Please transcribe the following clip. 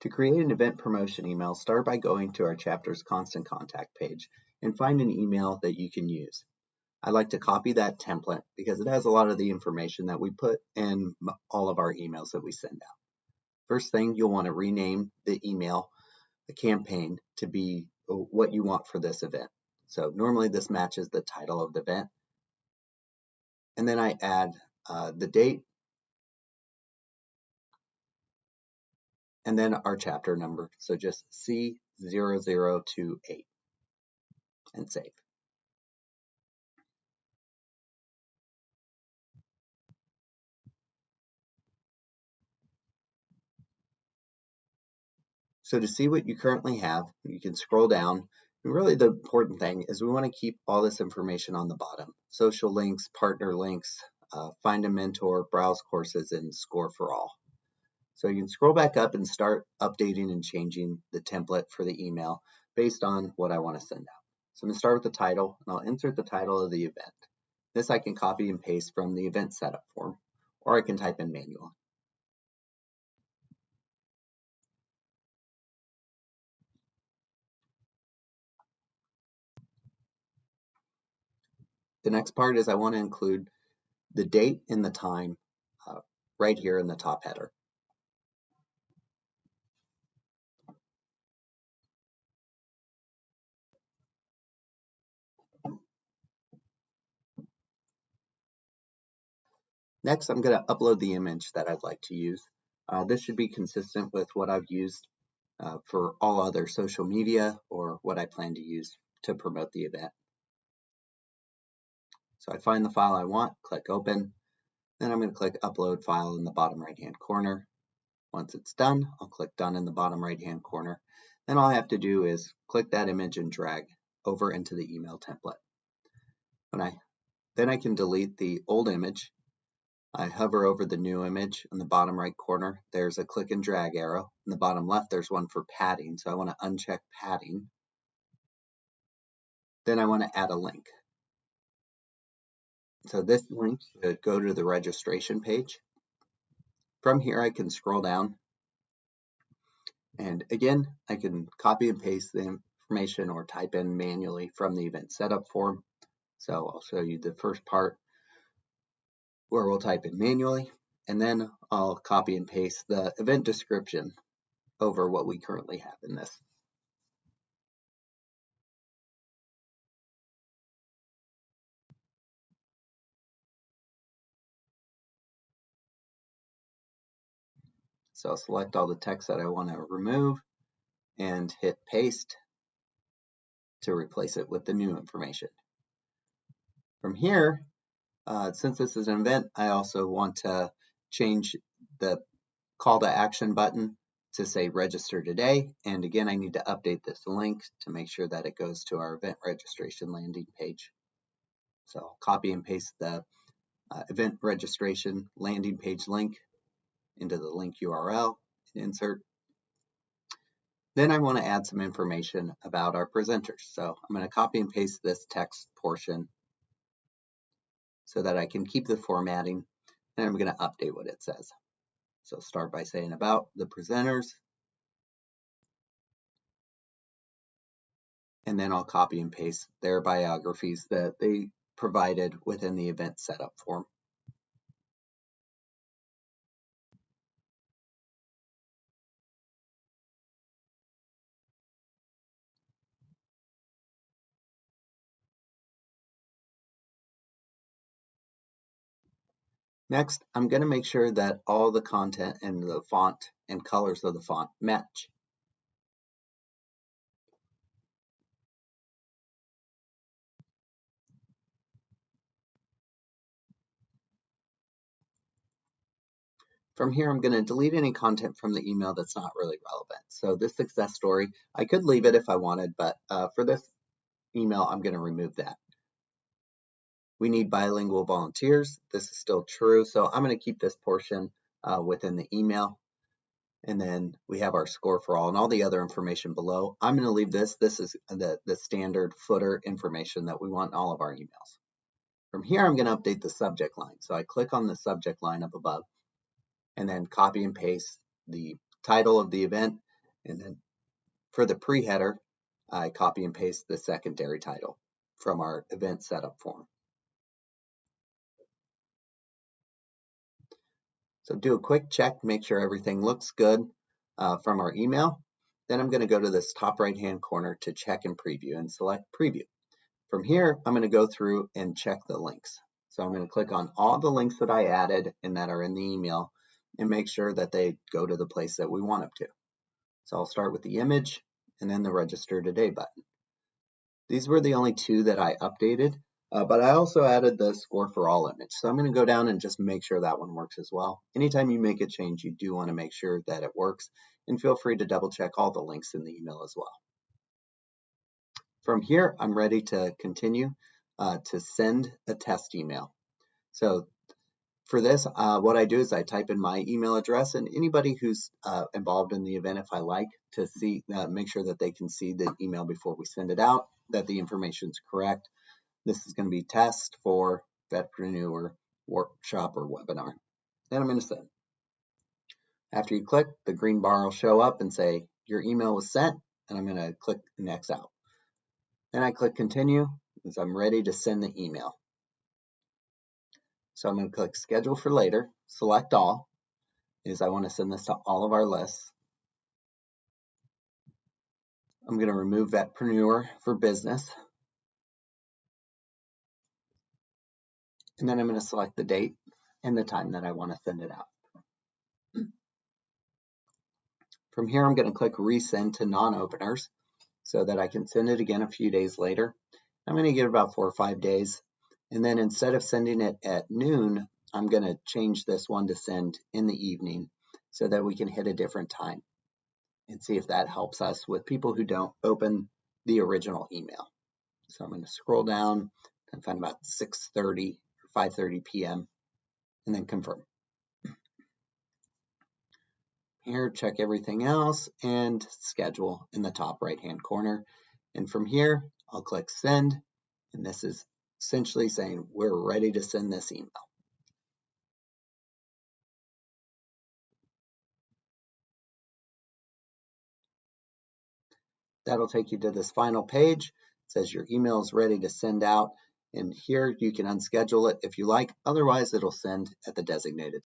To create an event promotion email, start by going to our chapter's Constant Contact page and find an email that you can use. I like to copy that template because it has a lot of the information that we put in all of our emails that we send out. First thing, you'll want to rename the email, the campaign, to be what you want for this event. So normally this matches the title of the event. And then I add the date and then our chapter number. So just C0028 and save. So to see what you currently have, you can scroll down. And really the important thing is we want to keep all this information on the bottom. Social links, partner links, find a mentor, browse courses, and score for all. So you can scroll back up and start updating and changing the template for the email based on what I want to send out. So I'm going to start with the title, and I'll insert the title of the event. This I can copy and paste from the event setup form, or I can type in manually. The next part is I want to include the date and the time right here in the top header. Next, I'm going to upload the image that I'd like to use. This should be consistent with what I've used for all other social media or what I plan to use to promote the event. So I find the file I want, click open, then I'm going to click upload file in the bottom right hand corner. Once it's done, I'll click done in the bottom right hand corner. Then all I have to do is click that image and drag over into the email template. Then I can delete the old image. I hover over the new image in the bottom right corner. There's a click and drag arrow. In the bottom left, there's one for padding. So I want to uncheck padding. Then I want to add a link. So this link should go to the registration page. From here, I can scroll down. And again, I can copy and paste the information or type in manually from the event setup form. So I'll show you the first part where we'll type in manually, and then I'll copy and paste the event description over what we currently have in this. So I'll select all the text that I want to remove and hit paste to replace it with the new information. From here, since this is an event, I also want to change the call to action button to say register today. And again, I need to update this link to make sure that it goes to our event registration landing page. So I'll copy and paste the event registration landing page link into the link URL and insert. Then I want to add some information about our presenters. So I'm going to copy and paste this text portion so that I can keep the formatting, and I'm going to update what it says. So start by saying about the presenters, and then I'll copy and paste their biographies that they provided within the event setup form. Next, I'm going to make sure that all the content and the font and colors of the font match. From here, I'm going to delete any content from the email that's not really relevant. So this success story, I could leave it if I wanted, but for this email, I'm going to remove that. We need bilingual volunteers. This is still true, so I'm going to keep this portion within the email. And then we have our score for all and all the other information below. I'm going to leave this. This is the standard footer information that we want in all of our emails. From here, I'm going to update the subject line. So I click on the subject line up above and then copy and paste the title of the event And then for the pre-header, I copy and paste the secondary title from our event setup form. So do a quick check, make sure everything looks good from our email. Then I'm going to go to this top right-hand corner to check and preview and select preview. From here, I'm going to go through and check the links. So I'm going to click on all the links that I added and that are in the email and make sure that they go to the place that we want them to. So I'll start with the image and then the register today button. These were the only two that I updated, but I also added the score for all image. So I'm going to go down and just make sure that one works as well. Anytime you make a change, you do want to make sure that it works, and feel free to double check all the links in the email as well. From here, I'm ready to continue to send a test email. So for this, what I do is I type in my email address, and anybody who's involved in the event, if I like to see, make sure that they can see the email before we send it out, that the information is correct. This is going to be test for Vetpreneur workshop or webinar. Then I'm going to send. After you click, the green bar will show up and say your email was sent, and I'm going to click next out. Then I click continue as I'm ready to send the email. So I'm going to click schedule for later, select all, as I want to send this to all of our lists. I'm going to remove Vetpreneur for business. And then I'm going to select the date and the time that I want to send it out. From here, I'm going to click resend to non-openers so that I can send it again a few days later. I'm going to give it about 4 or 5 days. And then instead of sending it at noon, I'm going to change this one to send in the evening so that we can hit a different time and see if that helps us with people who don't open the original email. So I'm going to scroll down and find about 6:30 or 5:30 p.m. and then confirm. Here, check everything else and schedule in the top right-hand corner. And from here, I'll click send. And this is essentially saying we're ready to send this email. That'll take you to this final page. It says your email is ready to send out. And here you can unschedule it if you like. Otherwise, it'll send at the designated